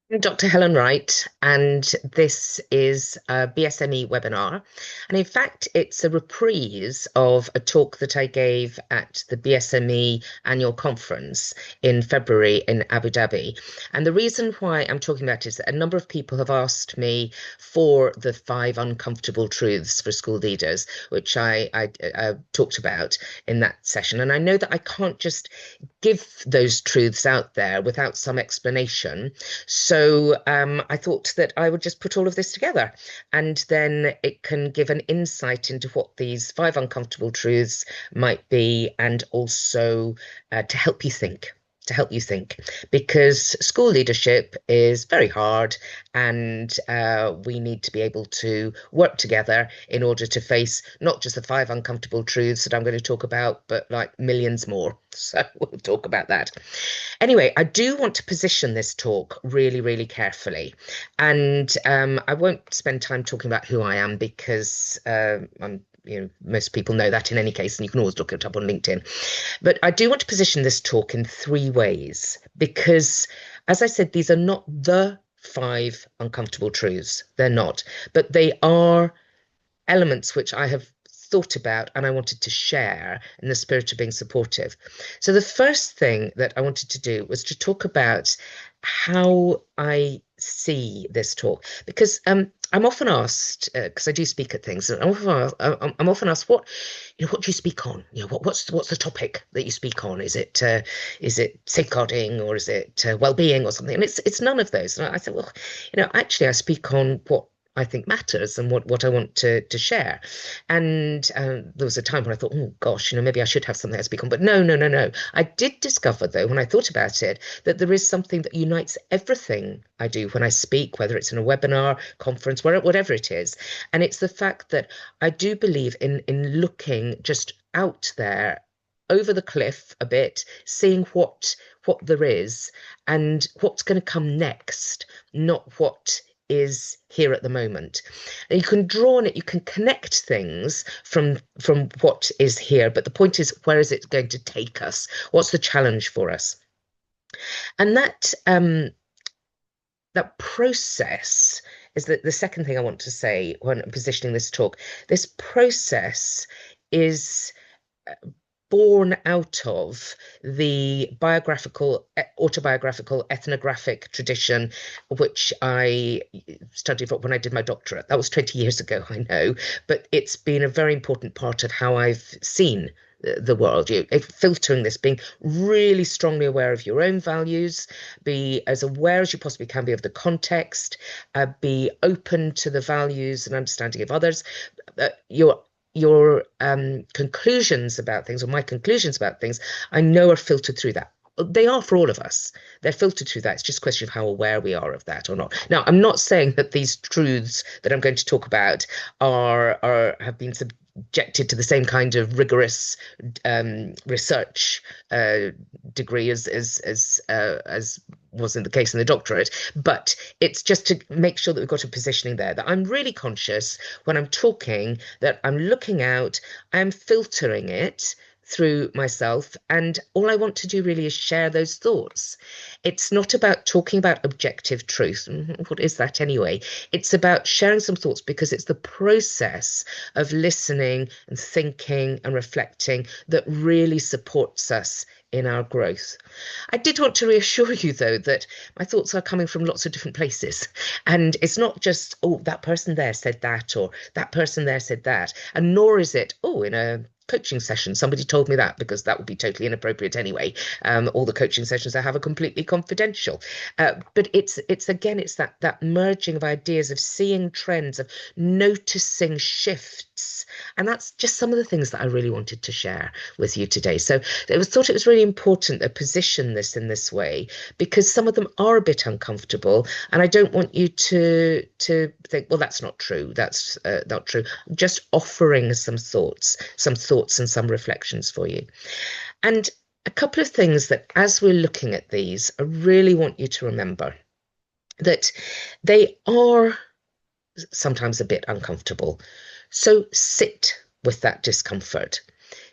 I'm Dr. Helen Wright, and this is a BSME webinar. And in fact, it's a reprise of a talk that I gave at the BSME annual conference in February in Abu Dhabi. And the reason why I'm talking about it is that a number of people have asked me for the 5 uncomfortable truths for school leaders, which I talked about in that session. And I know that I can't just give those truths out there without some explanation. So I thought that I would just put all of this together, and then it can give an insight into what these 5 uncomfortable truths might be, and also to help you think. To help you think, because school leadership is very hard, and we need to be able to work together in order to face not just the 5 uncomfortable truths that I'm going to talk about, but like millions more. So we'll talk about that. Anyway, I do want to position this talk really, really carefully. And I won't spend time talking about who I am because most people know that in any case, and you can always look it up on LinkedIn. But I do want to position this talk in 3 ways because, as I said, these are not the 5 uncomfortable truths. They're not, but they are elements which I have thought about and I wanted to share in the spirit of being supportive. So the first thing that I wanted to do was to talk about how I see this talk, because I'm often asked, because I do speak at things, and I'm often asked, what do you speak on? What's the topic that you speak on? Is it safeguarding, or is it well-being or something? And it's none of those. And I said, well, actually, I speak on what I think matters and what I want to share. And there was a time when I thought, oh gosh, maybe I should have something I speak on. But no, no, no, no. I did discover, though, when I thought about it, that there is something that unites everything I do when I speak, whether it's in a webinar, conference, whatever it is. And it's the fact that I do believe in looking just out there over the cliff a bit, seeing what there is and what's going to come next, not what is here at the moment. And you can draw on it, you can connect things from what is here, but the point is, where is it going to take us? What's the challenge for us? And that process is the second thing I want to say when positioning this talk. This process is born out of the autobiographical, ethnographic tradition, which I studied when I did my doctorate. That was 20 years ago, I know, but it's been a very important part of how I've seen the world. Filtering this, being really strongly aware of your own values, be as aware as you possibly can be of the context, be open to the values and understanding of others. Your conclusions about things, or my conclusions about things, I know are filtered through that. They are for all of us. They're filtered through that. It's just a question of how aware we are of that or not. Now, I'm not saying that these truths that I'm going to talk about have been subjected to the same kind of rigorous research degree as wasn't the case in the doctorate, but it's just to make sure that we've got a positioning there, that I'm really conscious when I'm talking, that I'm looking out, I'm filtering it through myself, and all I want to do really is share those thoughts. It's not about talking about objective truth. What is that anyway? It's about sharing some thoughts, because it's the process of listening and thinking and reflecting that really supports us in our growth. I did want to reassure you, though, that my thoughts are coming from lots of different places. And it's not just, oh, that person there said that, or that person there said that. And nor is it, oh, in a coaching session somebody told me that, because that would be totally inappropriate anyway. All the coaching sessions I have are completely confidential. But it's that merging of ideas, of seeing trends, of noticing shifts. And that's just some of the things that I really wanted to share with you today. So thought it was really important to position this in this way, because some of them are a bit uncomfortable, and I don't want you to think, well, that's not true, that's not true. I'm just offering some thoughts and some reflections for you. And a couple of things that, as we're looking at these, I really want you to remember that they are sometimes a bit uncomfortable. So sit with that discomfort.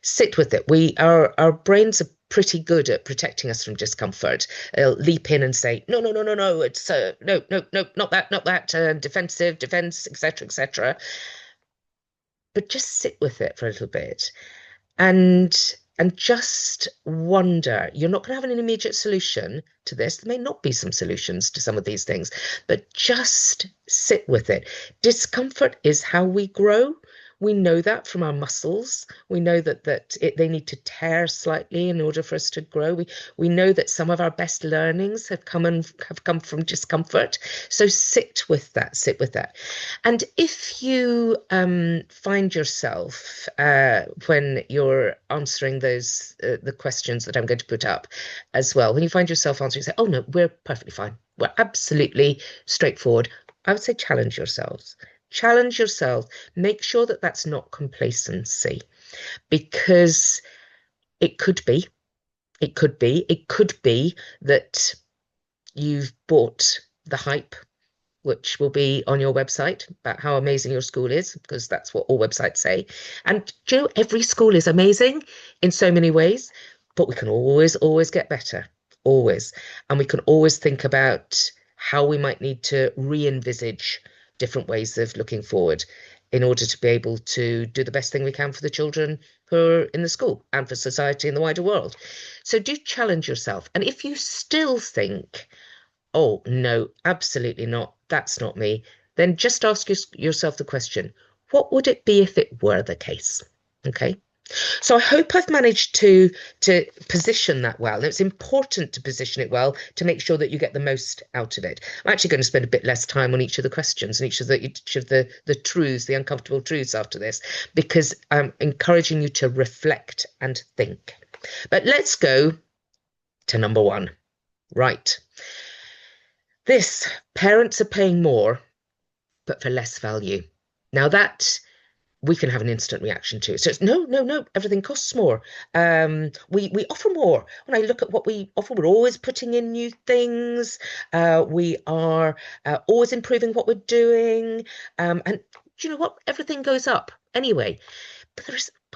Sit with it. Our brains are pretty good at protecting us from discomfort. They'll leap in and say, no, no, no, no, no, it's no, no, no, not that, defensive, defense, etc., etc. But just sit with it for a little bit and just wonder. You're not going to have an immediate solution to this. There may not be some solutions to some of these things, but just sit with it. Discomfort is how we grow. We know that from our muscles. We know that they need to tear slightly in order for us to grow. We know that some of our best learnings have come from discomfort. So sit with that. Sit with that. And if you find yourself when you're answering the questions that I'm going to put up as well, when you find yourself answering, say, "Oh no, we're perfectly fine. We're absolutely straightforward." I would say challenge yourselves. Challenge yourself. Make sure that that's not complacency, because it could be, it could be that you've bought the hype, which will be on your website, about how amazing your school is, because that's what all websites say. And do you know, every school is amazing in so many ways, but we can always get better, always. And we can always think about how we might need to re-envisage different ways of looking forward in order to be able to do the best thing we can for the children who are in the school and for society and the wider world. So do challenge yourself. And if you still think, "Oh, no, absolutely not, that's not me," then just ask yourself the question, what would it be if it were the case? Okay. So I hope I've managed to position that well. And it's important to position it well to make sure that you get the most out of it. I'm actually going to spend a bit less time on each of the questions and each of the truths, the uncomfortable truths after this, because I'm encouraging you to reflect and think. But let's go to number one. Right. This, parents are paying more, but for less value. Now that we can have an instant reaction to. So it's no, no, no, everything costs more. We offer more. When I look at what we offer, we're always putting in new things. We are always improving what we're doing. And do you know what? Everything goes up anyway. But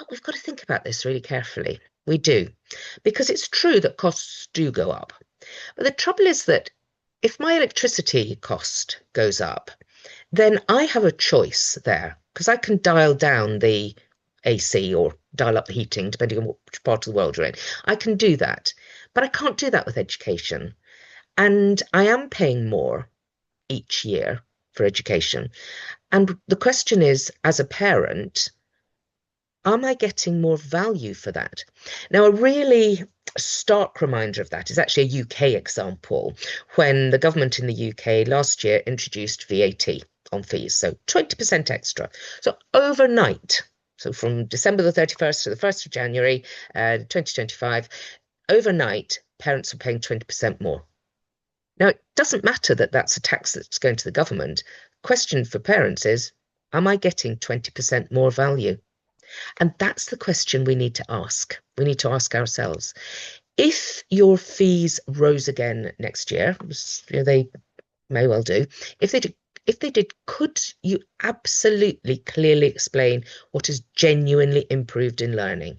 we've got to think about this really carefully. We do, because it's true that costs do go up. But the trouble is that if my electricity cost goes up, then I have a choice there, because I can dial down the AC or dial up the heating, depending on which part of the world you're in. I can do that, but I can't do that with education. And I am paying more each year for education. And the question is, as a parent, am I getting more value for that? Now, a really stark reminder of that is actually a UK example, when the government in the UK last year introduced VAT on fees, so 20% extra. So overnight, so from December the 31st to the 1st of January 2025, overnight, parents are paying 20% more. Now, it doesn't matter that that's a tax that's going to the government. The question for parents is, am I getting 20% more value? And that's the question we need to ask. We need to ask ourselves. If your fees rose again next year, they may well do. If they did, could you absolutely clearly explain what has genuinely improved in learning?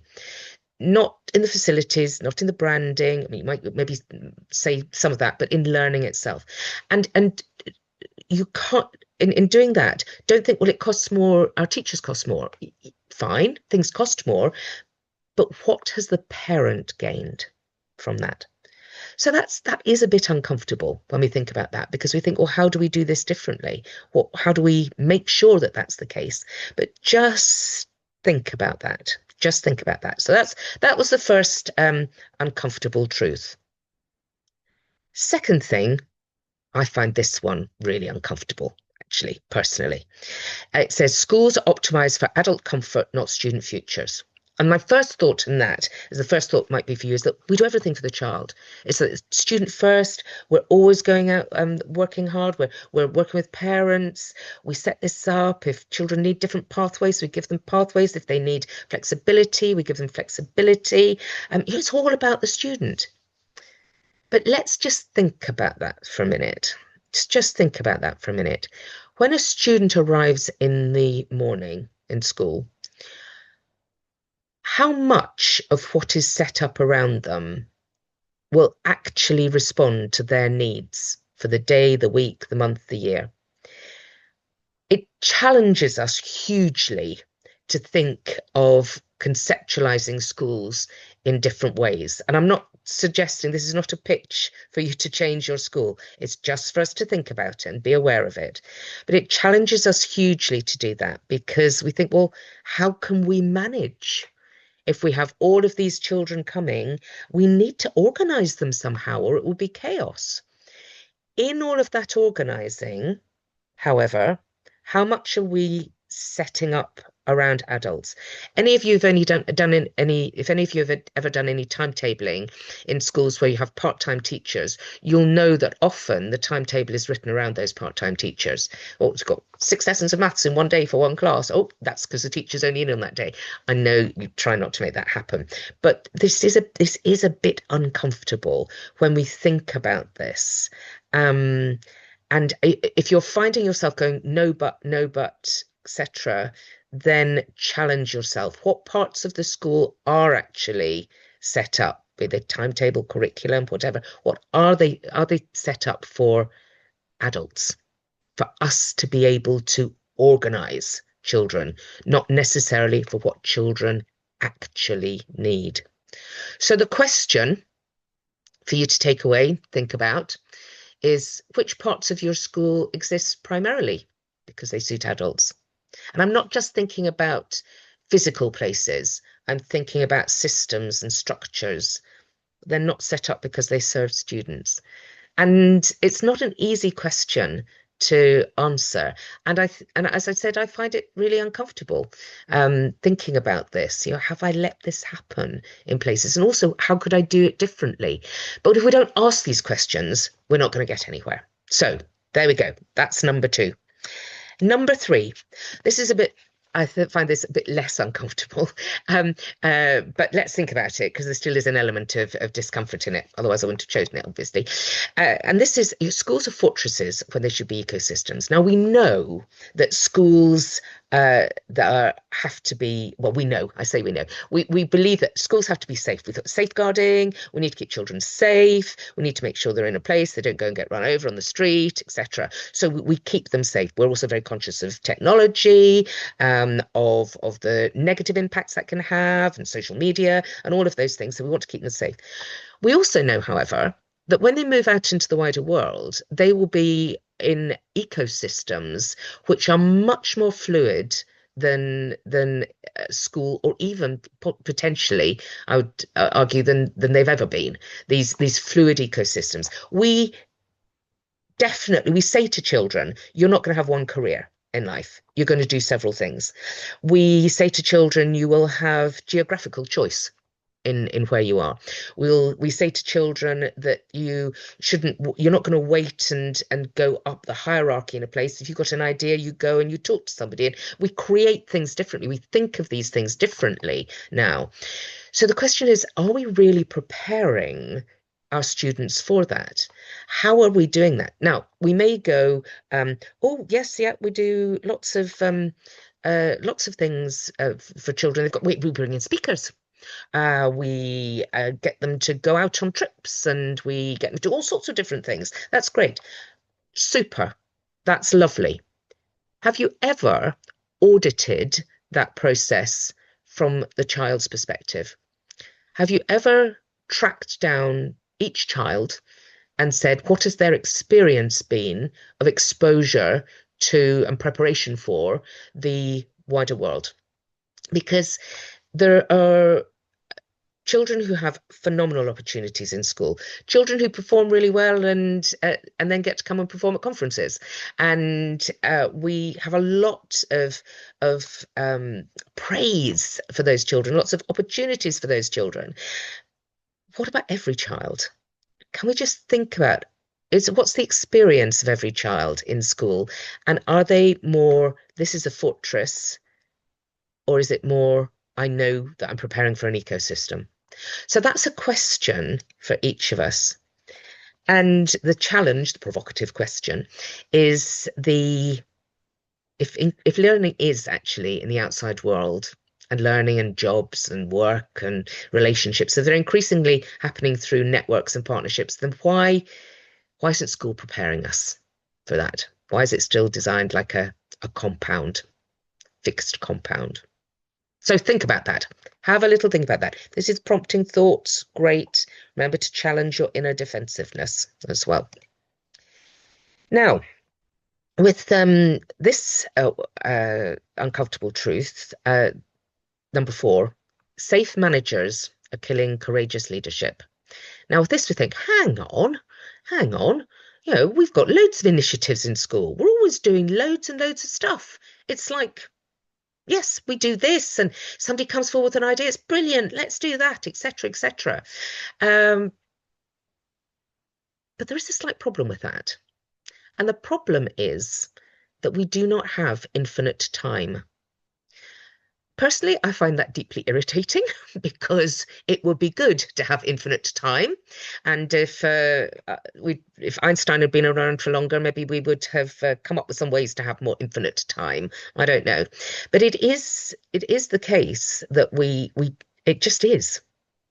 Not in the facilities, not in the branding. I mean, you might maybe say some of that, but in learning itself. And you can't, in doing that, don't think, well, it costs more, our teachers cost more. Fine, things cost more, but what has the parent gained from that? So that is a bit uncomfortable when we think about that, because we think, well, how do we do this differently? How do we make sure that that's the case? But just think about that. Just think about that. So that was the first uncomfortable truth. Second thing, I find this one really uncomfortable, actually, personally. It says schools are optimized for adult comfort, not student futures. And my first thought in that is, the first thought might be for you, is that we do everything for the child. It's that it's student first. We're always going out working hard. We're working with parents. We set this up. If children need different pathways, we give them pathways. If they need flexibility, we give them flexibility. It's all about the student. But let's just think about that for a minute. Just think about that for a minute. When a student arrives in the morning in school, how much of what is set up around them will actually respond to their needs for the day, the week, the month, the year? It challenges us hugely to think of conceptualizing schools in different ways. And I'm not suggesting, this is not a pitch for you to change your school. It's just for us to think about it and be aware of it. But it challenges us hugely to do that, because we think, well, how can we manage? If we have all of these children coming, we need to organize them somehow, or it will be chaos. In all of that organizing, however, how much are we setting up around adults? Any of you have only if any of you have ever done any timetabling in schools where you have part-time teachers, you'll know that often the timetable is written around those part-time teachers. Oh, it's got 6 lessons of maths in one day for one class. Oh, that's because the teacher's only in on that day. I know you try not to make that happen, but this is a bit uncomfortable when we think about this. And if you're finding yourself going, no, but, etc., then challenge yourself. What parts of the school are actually set up, be they timetable, curriculum, whatever? What are they? Are they set up for adults, for us to be able to organize children, not necessarily for what children actually need? So the question for you to take away, think about, is which parts of your school exist primarily because they suit adults? And I'm not just thinking about physical places, I'm thinking about systems and structures. They're not set up because they serve students. And it's not an easy question to answer. And as I said, I find it really uncomfortable thinking about this. Have I let this happen in places? And also, how could I do it differently? But if we don't ask these questions, we're not going to get anywhere. So there we go. That's number 2. Number 3, this is a bit, I find this a bit less uncomfortable, but let's think about it, because there still is an element of discomfort in it. Otherwise, I wouldn't have chosen it, obviously. And this is, schools are fortresses when they should be ecosystems. Now, we know that schools have to be, well, we know, I say we know, we believe that schools have to be safe. We've got safeguarding, we need to keep children safe, we need to make sure they're in a place they don't go and get run over on the street, etc. So we keep them safe. We're also very conscious of technology, of the negative impacts that can have, and social media, and all of those things. So we want to keep them safe. We also know, however, that when they move out into the wider world, they will be in ecosystems which are much more fluid than school, or even potentially, I would argue, than they've ever been. These fluid ecosystems. We say to children, you're not going to have one career in life. You're going to do several things. We say to children, you will have geographical choice in where you are. We say to children that you're not going to wait and go up the hierarchy in a place. If you've got an idea, you go and you talk to somebody, and we create things differently. We think of these things differently now. So the question is, are we really preparing our students for that? How are we doing that? Now, we may go, oh yes, yeah, we do lots of things for children. We bring in speakers. We get them to go out on trips, and we get them to do all sorts of different things. That's great. Super. That's lovely. Have you ever audited that process from the child's perspective? Have you ever tracked down each child and said, what has their experience been of exposure to and preparation for the wider world? Because there are children who have phenomenal opportunities in school, children who perform really well and then get to come and perform at conferences, and we have a lot of praise for those children, lots of opportunities for those children. What about every child? Can we just think about what's the experience of every child in school, and are they more, this is a fortress, or is it more, I know that I'm preparing for an ecosystem? So that's a question for each of us. And the challenge, the provocative question, is if learning is actually in the outside world, and learning and jobs and work and relationships. So they're increasingly happening through networks and partnerships. Then why isn't school preparing us for that? Why is it still designed like a compound, fixed compound? So think about that. Have a little think about that. This is prompting thoughts. Great. Remember to challenge your inner defensiveness as well. Now, with this uncomfortable truth, number 4, safe managers are killing courageous leadership. Now, with this, we think, hang on. You know, we've got loads of initiatives in school. We're always doing loads and loads of stuff. It's like, yes, we do this, and somebody comes forward with an idea. It's brilliant. Let's do that, etc., etc. But there is a slight problem with that. And the problem is that we do not have infinite time. Personally, I find that deeply irritating because it would be good to have infinite time. And if Einstein had been around for longer, maybe we would have come up with some ways to have more infinite time. I don't know. But it is the case that it just is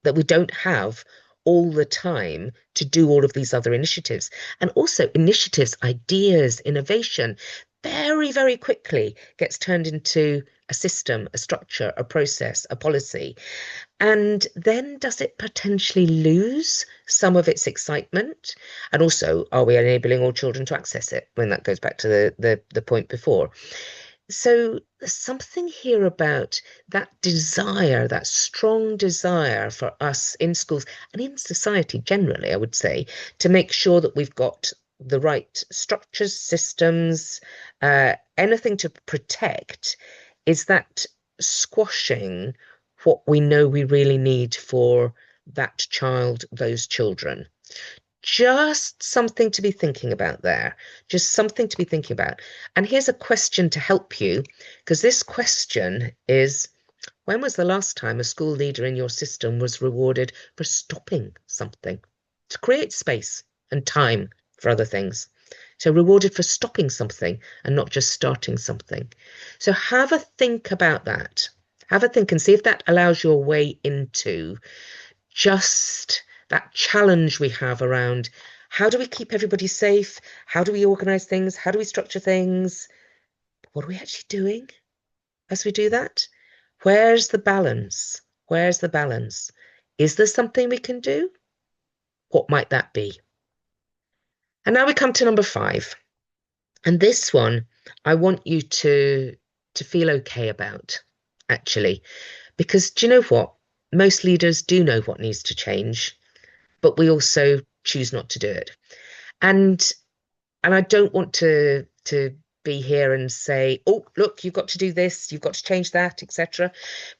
that we don't have all the time to do all of these other initiatives. And also initiatives, ideas, innovation very, very quickly gets turned into a system, a structure, a process, a policy. And then does it potentially lose some of its excitement? And also, are we enabling all children to access it when that goes back to the point before? So there's something here about that desire, that strong desire for us in schools and in society generally, I would say, to make sure that we've got the right structures, systems, anything to protect, is that squashing what we know we really need for that child, those children. Just something to be thinking about there. Just something to be thinking about. And here's a question to help you, because this question is, when was the last time a school leader in your system was rewarded for stopping something to create space and time for other things? So rewarded for stopping something and not just starting something. So have a think about that. Have a think and see if that allows your way into just that challenge we have around how do we keep everybody safe? How do we organize things? How do we structure things? What are we actually doing as we do that? Where's the balance? Where's the balance? Is there something we can do? What might that be? And now we come to number 5. And this one, I want you to feel okay about, actually, because do you know what? Most leaders do know what needs to change, but we also choose not to do it. And I don't want to be here and say, oh, look, you've got to do this, you've got to change that, etc.,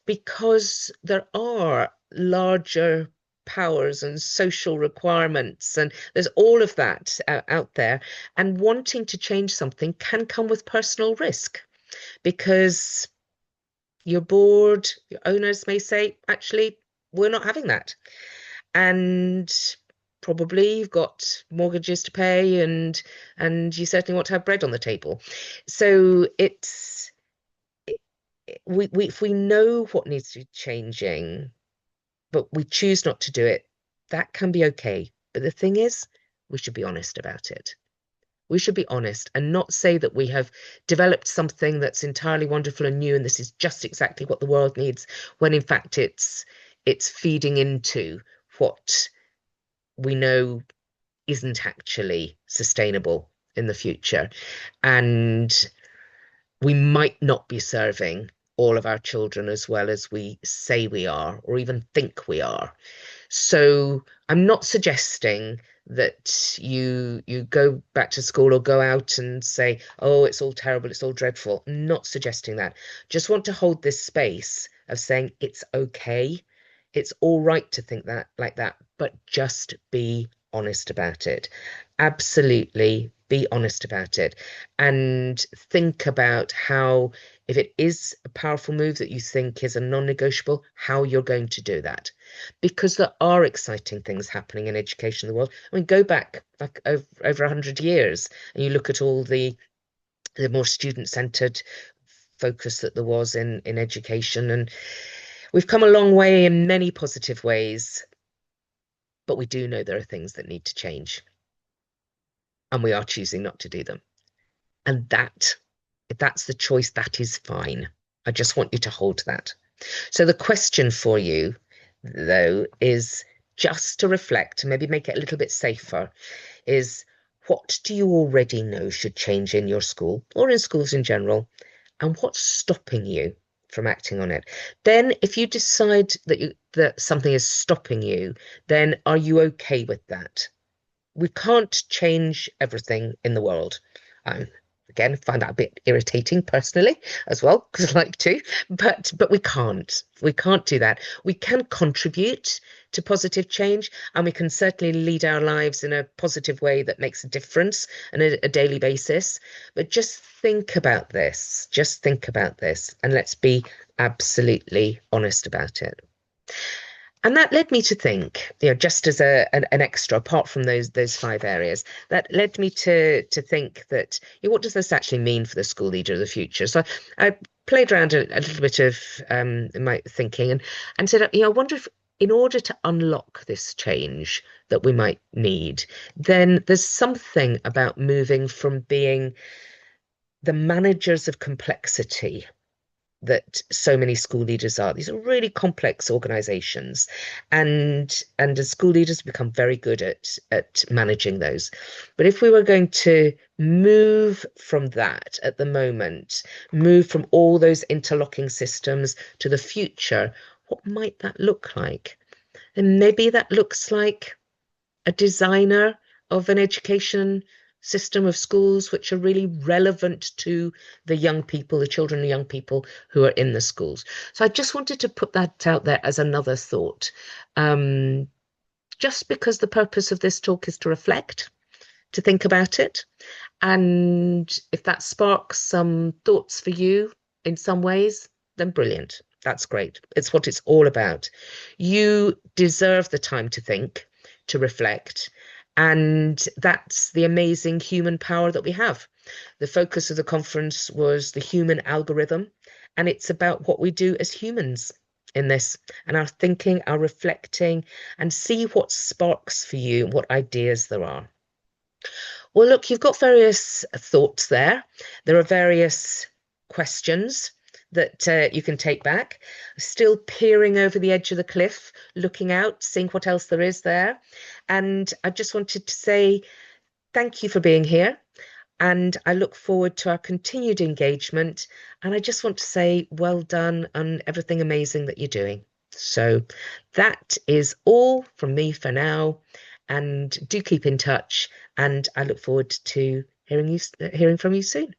because there are larger powers and social requirements, and there's all of that out there. And wanting to change something can come with personal risk because your board, your owners may say, actually, we're not having that. And probably you've got mortgages to pay and you certainly want to have bread on the table. So if we know what needs to be changing, but we choose not to do it, that can be okay. But the thing is, we should be honest about it. We should be honest and not say that we have developed something that's entirely wonderful and new and this is just exactly what the world needs, when in fact it's feeding into what we know isn't actually sustainable in the future. And we might not be serving all of our children as well as we say we are, or even think we are. So I'm not suggesting that you go back to school or go out and say, oh, it's all terrible, it's all dreadful. I'm not suggesting that. Just want to hold this space of saying it's okay. It's all right to think that like that, but just be honest about it. Absolutely be honest about it and think about how, if it is a powerful move that you think is a non-negotiable, how you're going to do that. Because there are exciting things happening in education in the world. I mean, go back like over 100 years and you look at all the more student-centered focus that there was in education. And we've come a long way in many positive ways, but we do know there are things that need to change, and we are choosing not to do them. And if that's the choice, that is fine. I just want you to hold that. So the question for you, though, is just to reflect, maybe make it a little bit safer, is what do you already know should change in your school or in schools in general? And what's stopping you from acting on it? Then if you decide that something is stopping you, then are you okay with that? We can't change everything in the world. Um, Again, find that a bit irritating personally as well, because I like to, but we can't. We can't do that. We can contribute to positive change, and we can certainly lead our lives in a positive way that makes a difference on a daily basis. But just think about this. Just think about this, and let's be absolutely honest about it. And that led me to think, just as an extra, apart from those five areas, that led me to think that, what does this actually mean for the school leader of the future? So I played around a little bit of in my thinking and said, I wonder if in order to unlock this change that we might need, then there's something about moving from being the managers of complexity that so many school leaders are. These are really complex organizations, and as school leaders become very good at managing those. But if we were going to move from that at the moment, move from all those interlocking systems to the future, what might that look like? And maybe that looks like a designer of an education system of schools which are really relevant to the young people, the children and young people who are in the schools. So I just wanted to put that out there as another thought. Um, just because the purpose of this talk is to reflect, to think about it. And if that sparks some thoughts for you in some ways, then brilliant. That's great. It's what it's all about. You deserve the time to think, to reflect, and that's the amazing human power that we have. The focus of the conference was the human algorithm, and it's about what we do as humans in this, and our thinking, our reflecting, and see what sparks for you, what ideas there are. Well, look, you've got various thoughts there. There are various questions that you can take back. Still peering over the edge of the cliff, looking out, seeing what else there is there. And I just wanted to say thank you for being here. And I look forward to our continued engagement. And I just want to say well done on everything amazing that you're doing. So that is all from me for now. And do keep in touch. And I look forward to hearing from you soon.